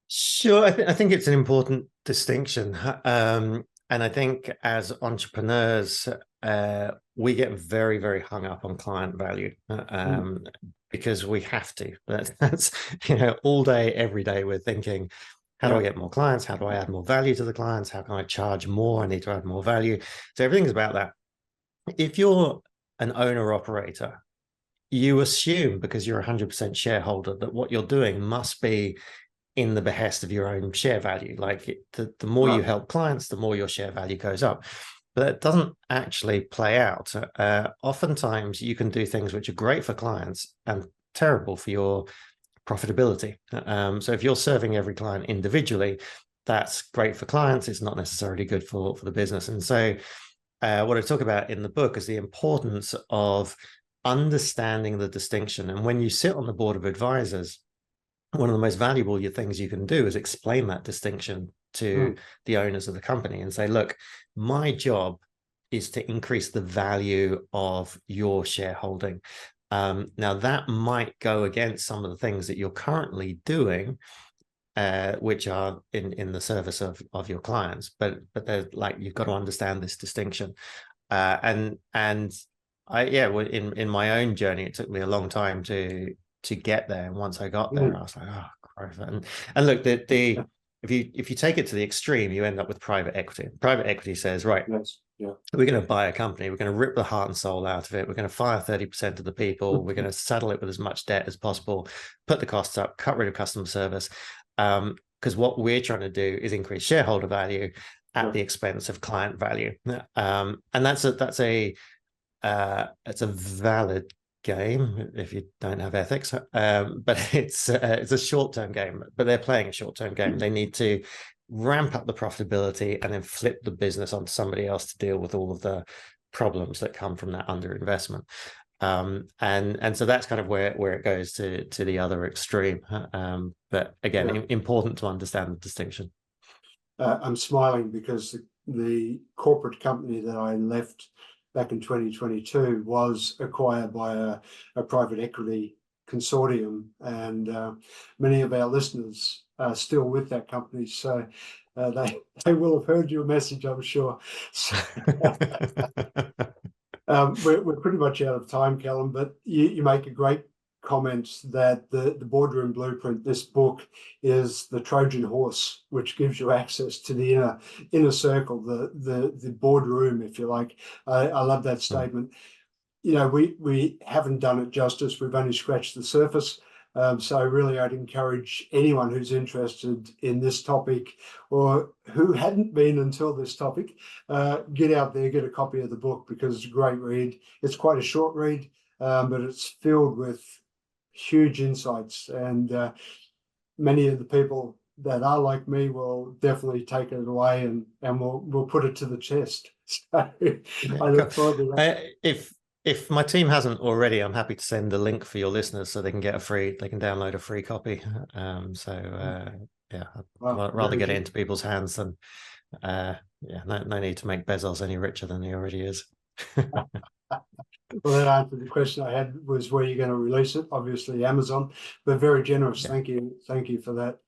Sure, I think it's an important distinction. And I think as entrepreneurs, we get very, very hung up on client value, because we have to. That's, all day, every day, we're thinking, how do I get more clients? How do I add more value to the clients? How can I charge more? I need to add more value. So everything's about that. If you're an owner operator, you assume because you're 100% shareholder that what you're doing must be in the behest of your own share value. Like the more you help clients, the more your share value goes up. But it doesn't actually play out. Oftentimes, you can do things which are great for clients and terrible for your profitability. So if you're serving every client individually, that's great for clients. It's not necessarily good for the business. And so what I talk about in the book is the importance of understanding the distinction. And when you sit on the board of advisors, one of the most valuable things you can do is explain that distinction to the owners of the company and say, look, my job is to increase the value of your shareholding. Now, that might go against some of the things that you're currently doing, which are in the service of your clients. But they're like, you've got to understand this distinction. And in my own journey, it took me a long time to get there. And once I got there, I was like, oh, Christ. And look, if you take it to the extreme, you end up with private equity. Private equity says, right, we're going to buy a company, we're going to rip the heart and soul out of it, we're going to fire 30% of the people, we're going to saddle it with as much debt as possible, put the costs up, cut rid of customer service. Because what we're trying to do is increase shareholder value at the expense of client value. And that's a valid game if you don't have ethics, but it's a short-term game. But they're playing a short-term game. They need to ramp up the profitability and then flip the business onto somebody else to deal with all of the problems that come from that underinvestment. And so that's kind of where it goes to the other extreme. But again, important to understand the distinction. I'm smiling because the corporate company that I left back in 2022 was acquired by a private equity consortium, and many of our listeners are still with that company, so they will have heard your message, I'm sure. So, we're pretty much out of time, Callum, but you make a great comment that the Boardroom Blueprint, this book, is the Trojan horse, which gives you access to the inner circle, the boardroom, if you like. I love that statement. We haven't done it justice. We've only scratched the surface. So really, I'd encourage anyone who's interested in this topic or who hadn't been until this topic, get out there, get a copy of the book, because it's a great read. It's quite a short read, but it's filled with huge insights, and many of the people that are like me will definitely take it away and we'll put it to the test. So I look forward to that. If my team hasn't already, I'm happy to send the link for your listeners so they can download a free copy. I'd rather get it into people's hands than no need to make Bezos any richer than he already is. Well, that answered the question I had, was where you're going to release it. Obviously Amazon, but very generous. Thank you for that.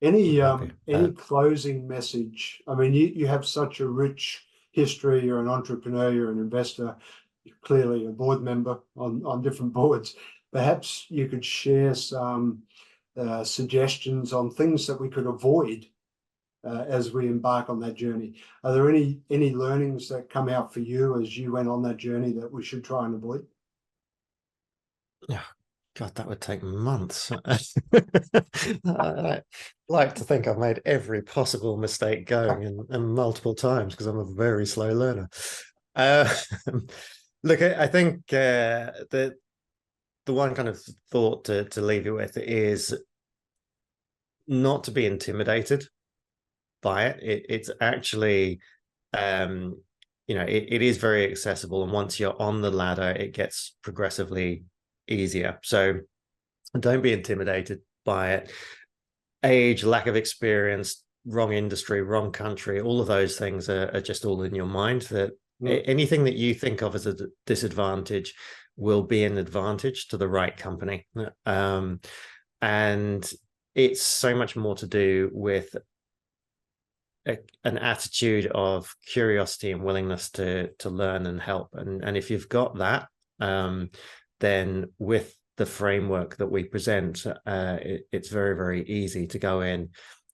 Any closing message? I mean, you have such a rich history. You're an entrepreneur, you're an investor, you're clearly a board member on different boards. Perhaps you could share some suggestions on things that we could avoid as we embark on that journey. Are there any learnings that come out for you as you went on that journey that we should try and avoid? Yeah, God, that would take months. I like to think I've made every possible mistake going and multiple times because I'm a very slow learner. Look, I think the one kind of thought to leave you with is not to be intimidated by it. It's actually, it is very accessible. And once you're on the ladder, it gets progressively easier. So don't be intimidated by it. Age, lack of experience, wrong industry, wrong country, all of those things are just all in your mind. That anything that you think of as a disadvantage will be an advantage to the right company. And it's so much more to do with an attitude of curiosity and willingness to learn and help. And if you've got that, then with the framework that we present, it's very, very easy to go in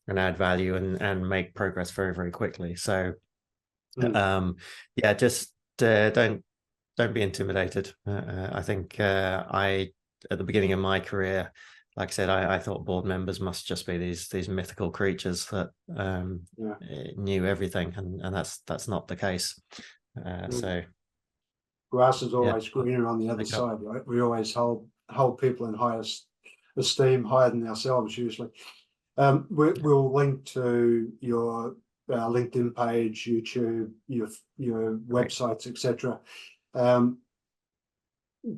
and add value and make progress very, very quickly. So yeah, just don't be intimidated. I think at the beginning of my career, like I said, I thought board members must just be these mythical creatures that knew everything, and that's not the case. So grass is always greener on the other side, right? We always hold people in highest esteem, higher than ourselves usually. We'll link to your LinkedIn page, YouTube, your websites, etc.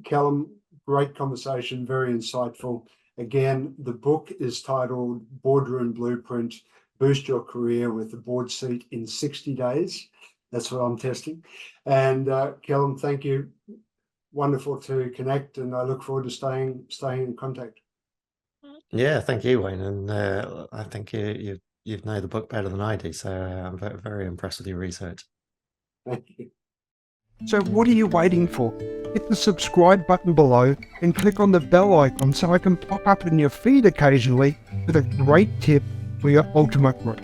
Callum, great conversation, very insightful. Again, the book is titled Boardroom Blueprint, Boost Your Career with the Board Seat in 60 Days. That's what I'm testing. And Callum, thank you. Wonderful to connect, and I look forward to staying in contact. Yeah, thank you, Wayne. And I think you know the book better than I do, so I'm very, very impressed with your research. Thank you. So what are you waiting for? Hit the subscribe button below and click on the bell icon so I can pop up in your feed occasionally with a great tip for your ultimate growth.